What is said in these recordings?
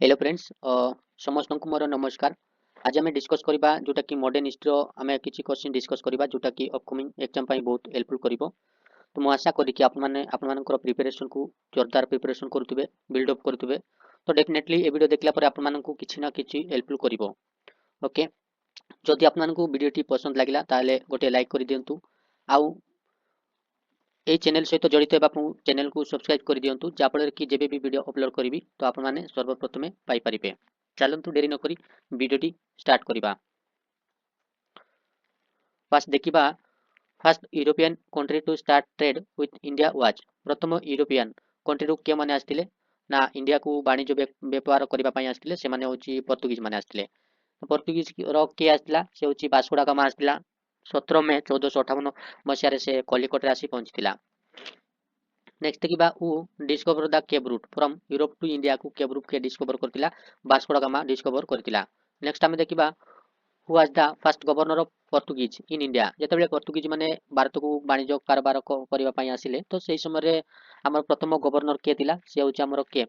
Hello friends समस्त को मोर नमस्कार। आज आम डिस्कस करबा जोटा कि मॉडर्न हिस्ट्री आम किसी क्वेश्चन डिस्कस करबा जोटा कि अपकमिंग एग्जाम पाई बहुत हेल्पफुल करिवो। तो मु आशा करी कि आपन मानकर प्रिपरेशन को जोरदार प्रिपरेशन करुथिबे, बिल्ड अप करुथिबे। तो डेफिनेटली ए वीडियो देखला पर आपन मानकु किछि ना किछि हेल्पफुल करिवो। ओके, जदि आपन मानकु वीडियोटी पसंद लागिला ताले गोटे लाइक करि दियंतु। आउ এই ଚ୍ୟାନେଲ ସହିତ ଜଡ଼ିତ ହେବାକୁ ଚ୍ୟାନେଲକୁ ସବସ୍କ୍ରାଇବ କରିଦିଅନ୍ତୁ ଯାହାଫଳରେ କି ଯେବେ ବି ଭିଡ଼ିଓ ଅପଲୋଡ଼ କରିବି ତ ଆପଣମାନେ ସର୍ବପ୍ରଥମେ ପାଇପାରିବେ। ଚାଲନ୍ତୁ ଡେରି ନକରି ଭିଡ଼ିଓଟି ଷ୍ଟାର୍ଟ କରିବା। ଫାର୍ଷ୍ଟ ଦେଖିବା first European country to start trade with India was. ପ୍ରଥମ ୟୁରୋପିଆନ୍ କଣ୍ଟ୍ରିରୁ କେଉଁମାନେ ଆସିଥିଲେ ନା ଇଣ୍ଡିଆକୁ ବାଣିଜ୍ୟ ବ୍ୟବହାର କରିବା ପାଇଁ ଆସିଥିଲେ, ସେମାନେ ହେଉଛି ପର୍ତ୍ତୁଗୀଜ ମାନେ ଆସିଥିଲେ। ପର୍ତ୍ତୁଗୀଜର କିଏ ଆସିଥିଲା, ସେ ହେଉଛି ଭାସ୍କୋ ଡା ଗାମା ଆସିଥିଲା। 17 ମେ 1458 ମସିହାରେ ସେ କଲିକଟରେ ଆସି ପହଞ୍ଚିଥିଲା। नेक्स्ट देखिबा who discover the cape route from Europe to India को केप रूट के डिस्कवर करतिला, वास्को दा गामा डिस्कवर करतिला। नेक्स्ट आमे देखिबा who was the first governor of Portuguese in India. जेतेबेले पोर्तुगीज माने भारत को वाणिज्य कारबार करिबा पई आसिले तो सेही समय रे हमर प्रथम गवर्नर के तिला, से होची हमर के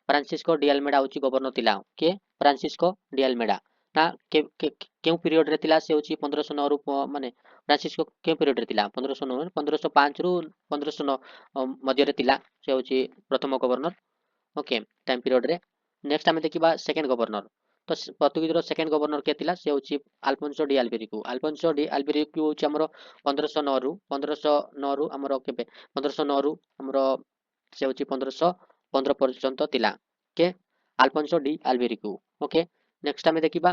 फ्रांसिस्को डी अल्मेडा होची गवर्नर तिला। के फ्रांसिस्को डी अल्मेडा ना केउ पीरियड रे तिला, से होची 1509 रु माने फ्रांसिस्को के पीरियड रे तिला 1509 1505 रु 1509 मध्यरे तिला, से होची प्रथम गवर्नर। ओके, टाइम पीरियड रे। नेक्स्ट आमे देखिबा सेकंड गवर्नर। तो पोर्तुगीज रो सेकंड गवर्नर के तिला, से होची Alfonso de Albuquerque. Alfonso de Albuquerque होची हमरो 1509 रु हमरो केबे 1509 रु हमरो से होची 1515 पर्यंत तिला के Alfonso de Albuquerque. Okay, next आमे देखिबा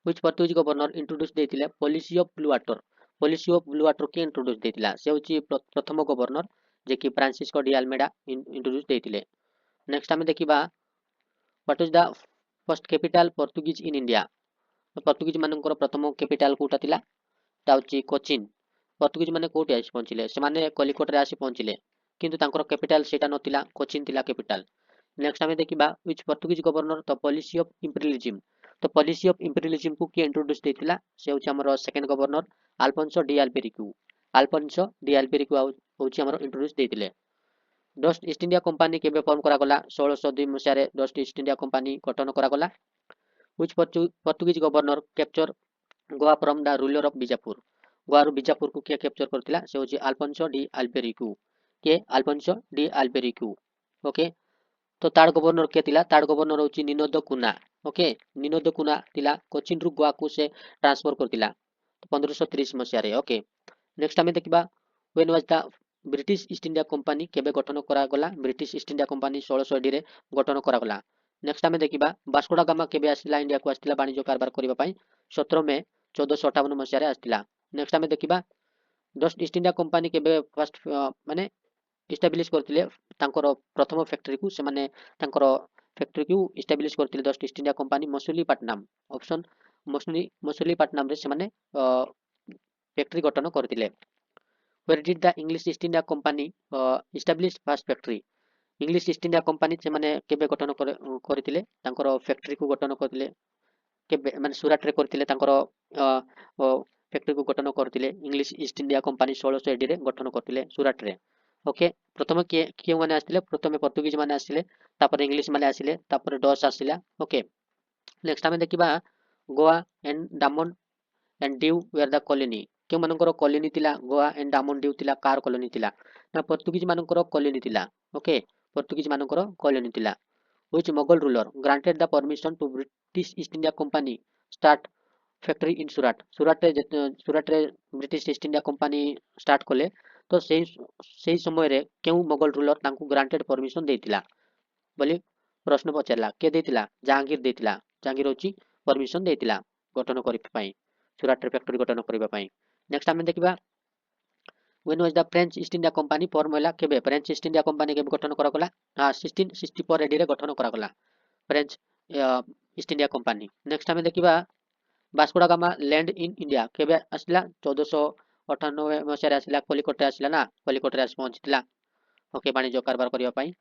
व्हिच पोर्तुगीज गवर्नर इंट्रोड्यूस देथिले policy of blue water. Policy of blue water के इंट्रोड्यूस देथिला, से होची प्रथम गवर्नर जे कि फ्रांसिस्को डी अल्मेडा इंट्रोड्यूस देथिले। नेक्स्ट आमे देखिबा what is the first capital Portuguese in India. Portuguese मानकर प्रथम कैपिटल कोटा थिला, ता होची कोचिन। पोर्तुगीज माने कोठी आसी पहुंचिले, से माने कलिकट रे आसी पहुंचिले, किंतु तांकर कैपिटल सेटा नथिला, कोचिन थिला कैपिटल। नेक्स्ट आमे देखिबा which Portuguese governor the policy of imperialism. तो पॉलिसी ऑफ इंपीरियलिज्म को किए इंट्रोड्यूस देथिला, से होची हमर second governor Alfonso de Albuquerque. Alfonso de Albuquerque होची हमर इंट्रोड्यूस देथिले। डस्ट ईस्ट इंडिया कंपनी केबे फॉर्म करा गला, 1602 मसिया रे डस्ट ईस्ट इंडिया कंपनी गठन करा गला। Which Portuguese governor capture Goa from the ruler of Bijapur. Goa रु बीजापुर को किए कैप्चर करथिला, से होची अल्फोंसो डी अल्बेरिको। के अल्फोंसो डी अल्बेरिको। ओके, तो तार गवर्नर के तिला, तार गवर्नर होची निनोद कुना। ओके, निनोद कुना तिला कोचिन रु गोवा को से ट्रांसफर करतिला 1530 मसिया रे। ओके, नेक्स्ट आमे देखिबा when was the British East India company केबे गठन करा गला। ब्रिटिश ईस्ट इंडिया कंपनी 1680 रे गठन करा गला। नेक्स्ट आमे देखिबा वास्को डा गामा केबे आसिला इंडिया को आसिला वाणिज्य कारबार करिबा पई 17 मे 1458 मसिया रे आसिला। नेक्स्ट आमे देखिबा डस्ट ईस्ट इंडिया कंपनी केबे फर्स्ट माने इस्टाब्लिश करथिले तांकर प्रथम फैक्ट्री को, से माने तांकर फैक्ट्री को इस्टाब्लिश करथिले dust East India company Masulipatnam. Option Masulipatnam रे से माने फैक्ट्री गठन करथिले। Where did the English East India Company establish first factory? English east India company से माने केबे गठन करथिले तांकर फैक्ट्री को गठन करथिले, केबे माने सुरत रे करथिले तांकर फैक्ट्री को गठन करथिले। इंग्लिश ईस्ट इंडिया कंपनी 1680 रे गठन करथिले सुरत रे। ओके, प्रथम के माने आसिले, प्रथम पोर्तुगीज माने आसिले, तापर इंग्लिश माने आसिले, तापर डच आसिला। ओके, नेक्स्ट आमे देखिबा Goa and Daman and Diu where the colony. क्यों मानकर कॉलोनी थिला गोवा एंड डामन ड्यू थिला, कार कॉलोनी थिला ना पोर्तुगीज मानकर कॉलोनी थिला। ओके, पोर्तुगीज मानकर कॉलोनी थिला। Which Mughal ruler granted the permission to British East India company start factory in Surat. Surat रे British East India company start कले, तो सेही समय रे केउ मोगल रूलर तांको ग्रांटेड परमिशन देथिला बोली प्रश्न पचारला। के देथिला? जहांगीर देथिला। जहांगीर होची परमिशन देथिला गठन करि पई, सूरत रे फैक्ट्री गठन करिबा पई। नेक्स्ट आमे देखिबा when was the French East India company form होला। केबे फ्रेंच ईस्ट इंडिया कंपनी केबे गठन करा गला? 1664 एडी रे गठन करा गला French East India company. Next आमे देखिबा वास्को डा गामा लैंड इन इंडिया केबे आसिला? 1498 मसिया रे आसिला, कलिकट रे आसिला ना, कलिकट रे आसी पहुंचिला। ओके, वाणिज्य कारबार करिबा पई।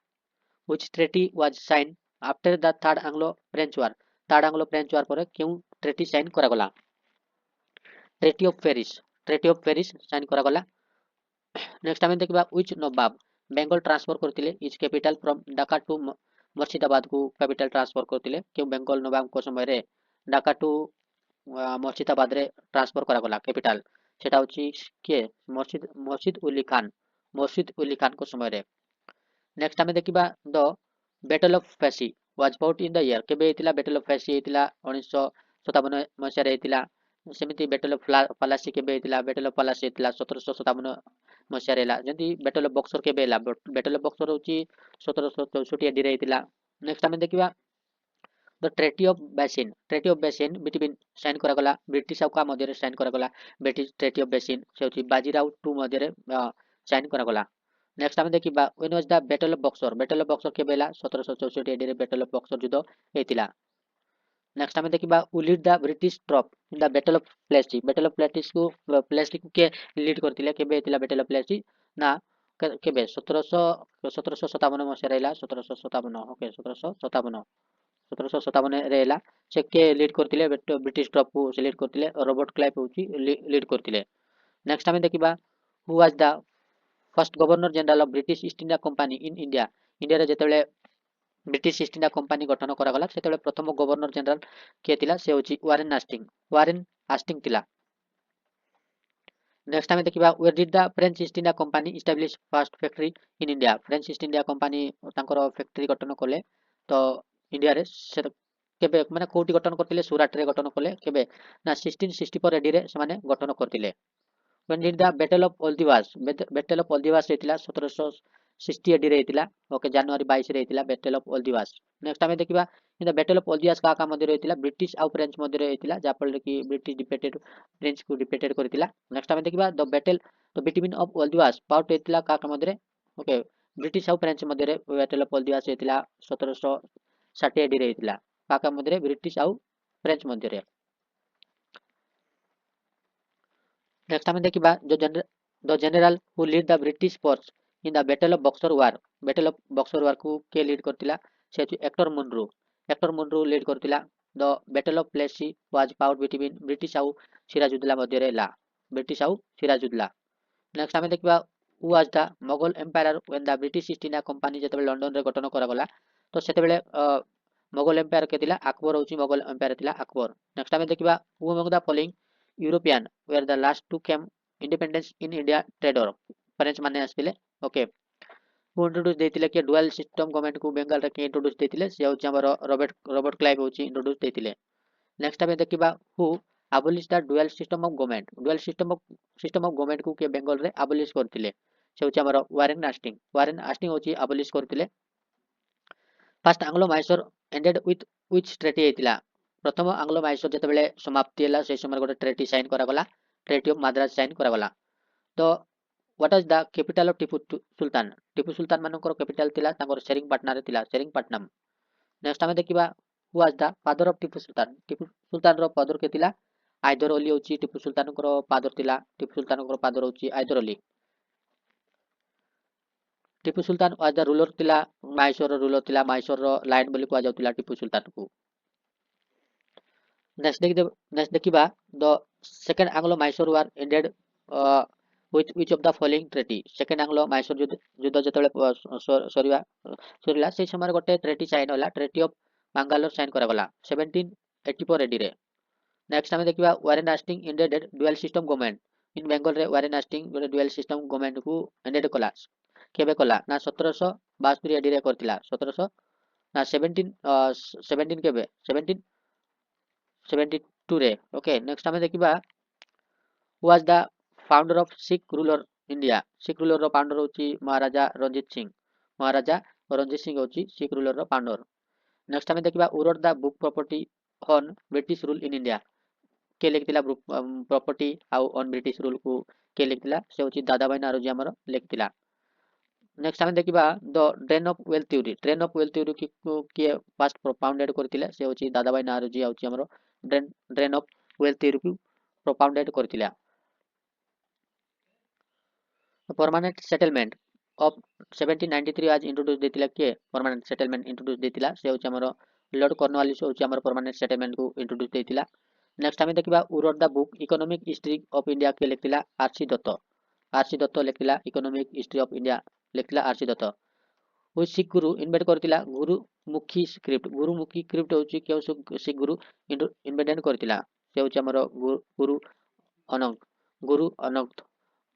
Which treaty was sign after the third Anglo French war. Third Anglo French war पर केउ ट्रेटी साइन करा गला? Treaty of Paris. Treaty of Paris sign करा गला। नेक्स्ट आमे देखिबा व्हिच नवाब बेंगल ट्रांसफर करथिले is capital from Dhaka to Murshidabad को कैपिटल ट्रांसफर करथिले के बेंगल नवाब को समय रे ढाका टू मुर्शिदाबाद रे ट्रांसफर करा गला कैपिटल सेटा होची के मर्शिद उली खान को समय रे नेक्स्ट आमे देखिबा the battle of Plassey was fought in the year केबे हेतिला बैटल ऑफ प्लेसी हेतिला 1957 मसिया रे हेतिला सेमिति बैटल ऑफ पलासी केबे हेतिला बैटल ऑफ पलासी हेतिला 1757 मसिया रे हेला जंती बैटल ऑफ बक्सर केबे हेला बैटल ऑफ बक्सर होची 1764 एडी रे हेतिला नेक्स्ट आमे देखिबा the treaty of Bassein between sign करा गला ब्रिटिश और का मध्य रे साइन करा गला ब्रिटिश ट्रेटी ऑफ बेसिन से होची बाजीराव टू मध्य रे साइन करा गला नेक्स्ट आमे देखिबा when was the battle of Buxar केबे हेला 1764 एडी रे बैटल ऑफ बक्सर युद्ध हेतिला नेक्स्ट आमे देखिबा who lead the British troop in the battle of Plassey को के लीड करथिले केबे हेतिला बैटल ऑफ प्लेसी ना केबे 1757 मसिया रहला 1757 ओके 1757 रे हेला से के लीड करथिले ब्रिटिश ट्रॉप को से लीड करथिले रॉबर्ट क्लाइव होची लीड करथिले नेक्स्ट आमे देखिबा who was the first governor general of British East India company in India India रे जेतेबेले ब्रिटिश ईस्ट इंडिया कंपनी गठन करा गला सेतेबेले प्रथम गवर्नर जनरल के थिला से होची वारेन हास्टिंग थिला नेक्स्ट आमे देखिबा where did the French East India Company establish first factory in India French East India Company तांकर फैक्ट्री गठन कले तो इंडिया रे से केबे माने कोठी गठन करथिले सुराट रे गठन कले केबे ना 1664 एडी रे से माने गठन करथिले when did the battle of Aldivas हेतिला 1760 एडी रे हेतिला ओके जनवरी 22 रे हेतिला बैटल ऑफ ओल्दिवास नेक्स्ट आमे देखिबा in the battle of Wandiwash का मध्ये रे हेतिला ब्रिटिश और फ्रेंच मध्ये रे हेतिला जा पले कि ब्रिटिश डिफेटेड फ्रेंच को डिफेटेड करथिला नेक्स्ट आमे देखिबा the battle the between of Wandiwash fought हेतिला का मध्ये रे ओके ब्रिटिश और फ्रेंच मध्ये रे बैटल ऑफ ओल्दिवास हेतिला 1760 एडी रे हेतिला का मध्ये रे ब्रिटिश और फ्रेंच मध्ये रे नेक्स्ट आमे देखिबा the general who lead the British force in the battle of Buxar war को के लीड करथिला से एक्टर मुनरो लीड करथिला the battle of Plassey was fought between British और सिराजुद्दौला मध्ये रहला ब्रिटिश और सिराजुद्दौला नेक्स्ट आमे देखिबा who was the Mughal empire when the British East India Company जेतेबेले लंडन रे गठन करा गला तो सेतेबेले मुगल एम्पायर के थिला अकबर होची मुगल एम्पायर थिला अकबर नेक्स्ट आमे देखिबा who among the following European were the last to came independence in India trader French माने आस्तिले ओके हु इंट्रोड्यूस देतिले के डुअल सिस्टम गवर्नमेंट को बंगाल रे के इंट्रोड्यूस देतिले से होची हमर रॉबर्ट क्लाइव होची इंट्रोड्यूस देतिले नेक्स्ट आमे देखिबा who abolish the dual system of government को के बंगाल रे अबॉलिश करतिले से होची हमर वारेन हास्टिंग होची अबॉलिश करतिले first Anglo Mysore ended with which treaty हेतिला प्रथम आंग्लो माइसोर जेतेबेले समाप्ति होला से समय गोटे ट्रेटी साइन करा गला ट्रेटी ऑफ मद्रास साइन करा गला तो what is the capital of Tipu Sultan मानकर कैपिटल थिला तांकर सेरिंगपट्टनम नेक्स्ट आमे देखिबा who was the father of Tipu Sultan रो फादर के थिला आइदर अली होची टीपू सुल्तान को फादर थिला टीपू सुल्तान को फादर होची either Ali Tipu Sultan was the ruler थिला रूलर थिला माइसोर रो लाइन बोली को जाउतिला टीपू सुल्तान को नेक्स्ट देखिबा the second Anglo Mysore war ended with which of the following treaty second Anglo Mysore युद्ध जतले सरीला से समय गोटे ट्रेटी साइन होला ट्रेटी ऑफ मंगलोर साइन करा गला 1784 एडी रे नेक्स्ट हमें देखिबा Warren Hastings ended dual system government in Bengal रे वारेन हास्टिंग गोटे डुअल सिस्टम गवर्नमेंट को एंडेड कला केबे कला ना 1772 एडी रे करथिला 1700 ना 17 केबे 1772 रे ओके नेक्स्ट हमें देखिबा was the founder of Sikh ruler रो फाउंडर होची महाराजा रणजीत सिंह होची सिख रूलर रो फाउंडर नेक्स्ट हमें देखिबा who wrote the book poverty on British rule in India के लिखतिला प्रॉपर्टी आउ ऑन ब्रिटिश रूल को के लिखतिला से होची दादाभाई नारोजी हमर लिखतिला नेक्स्ट हमें देखिबा the train of wealth theory की फर्स्ट प्रोपाउंडेड करतिला से होची दादाभाई नारोजी होची हमर ट्रेन ऑफ वेल्थ थ्योरी को प्रोपाउंडेड करतिला परमानेंट सेटलमेंट ऑफ 1793 आज इंट्रोड्यूस देतिला के परमानेंट सेटलमेंट इंट्रोड्यूस देतिला से होची हमर लॉर्ड कॉर्नवालिस होची हमर परमानेंट सेटलमेंट को इंट्रोड्यूस देतिला नेक्स्ट हमें देखिबा who wrote the book economic history of India के लिखतिला आरसी दत्त लिखतिला इकोनॉमिक हिस्ट्री ऑफ इंडिया लिखतिला RC Dutt who Sikh guru invent କରିଥିଲା ଗୁରୁମୁଖୀ ସ୍କ୍ରିପ୍ଟ ହଉଛି କେଉଁ ଶିଖ ଗୁରୁ ଇନଭେଣ୍ଟ କରିଥିଲା? ସେ ହଉଛି ଆମର ଗୁରୁ ଅନଙ୍ଗ ଗୁରୁ ଅନଙ୍ଗ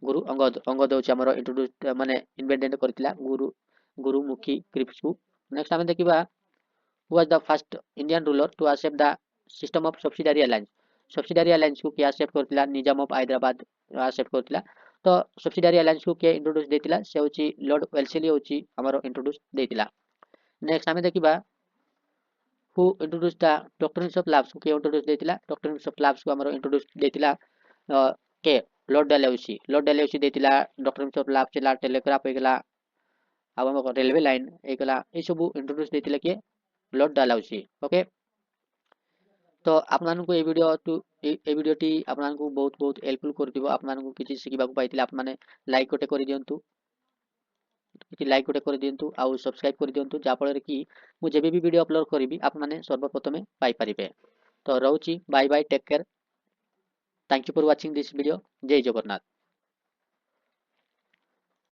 ଗୁରୁ ଅଙ୍ଗଦ ହଉଛି ଆମର ଇଣ୍ଟ୍ରୋଡ୍ୟୁସ ମାନେ ଇନଭେଣ୍ଟ କରିଥିଲା ଗୁରୁମୁଖୀ ସ୍କ୍ରିପ୍ଟକୁ। ନେକ୍ସଟ ଆମେ ଦେଖିବା who was the first Indian ruler to accept the system of subsidiary alliance? subsidiary alliance को किए accept କରିଥିଲା? ନିଜାମ ଅଫ ହାଇଦ୍ରାବାଦ accept କରିଥିଲା। ତ subsidiary alliance को କିଏ introduce ଦେଇଥିଲା? ସେ ହଉଛି ଲର୍ଡ ୱେଲସିଲି ହଉଛି ଆମର introduce ଦେଇଥିଲା। ନେକ୍ସଟ ଆମେ ଦେଖିବା who introduced the doctrines of lapse को କିଏ introduce ଦେଇଥିଲା? doctrines of lapse को ଆମର introduce ଦେଇଥିଲା के ଲର୍ଡ ଡାଲହୌସି ଦେଇଥିଲା। doctrines of lapse ହେଲା ଟେଲିଗ୍ରାଫ ହେଇଗଲା ଆଉ ଆମ ରେଲୱେ ଲାଇନ ହେଇଗଲା এই ସବୁ introduce ଦେଇଥିଲେ କିଏ? ଲର୍ଡ ଡାଲହୌସି। ଓକେ, ତ ଆପଣମାନଙ୍କୁ এই ଭିଡ଼ିଓଟି ଆପଣମାନଙ୍କୁ ବହୁତ ବହୁତ ହେଲ୍ପଫୁଲ କରିଥିବ। ଆପଣମାନଙ୍କୁ କିଛି ଶିଖିବାକୁ ପାଇଥିଲେ ଆପଣମାନେ ଲାଇକ୍ ଗୋଟେ କରିଦିଅନ୍ତୁ, ଆଉ ସବସ୍କ୍ରାଇବ କରିଦିଅନ୍ତୁ, ଯାହାଫଳରେ କି ମୁଁ ଯେବେ ବି ଭିଡ଼ିଓ ଅପଲୋଡ଼ କରିବି ଆପଣମାନେ ସର୍ବପ୍ରଥମେ ପାଇପାରିବେ। ତ ରହୁଛି, bye bye, take care, thank you for watching this video. ଜୟ ଜଗନ୍ନାଥ।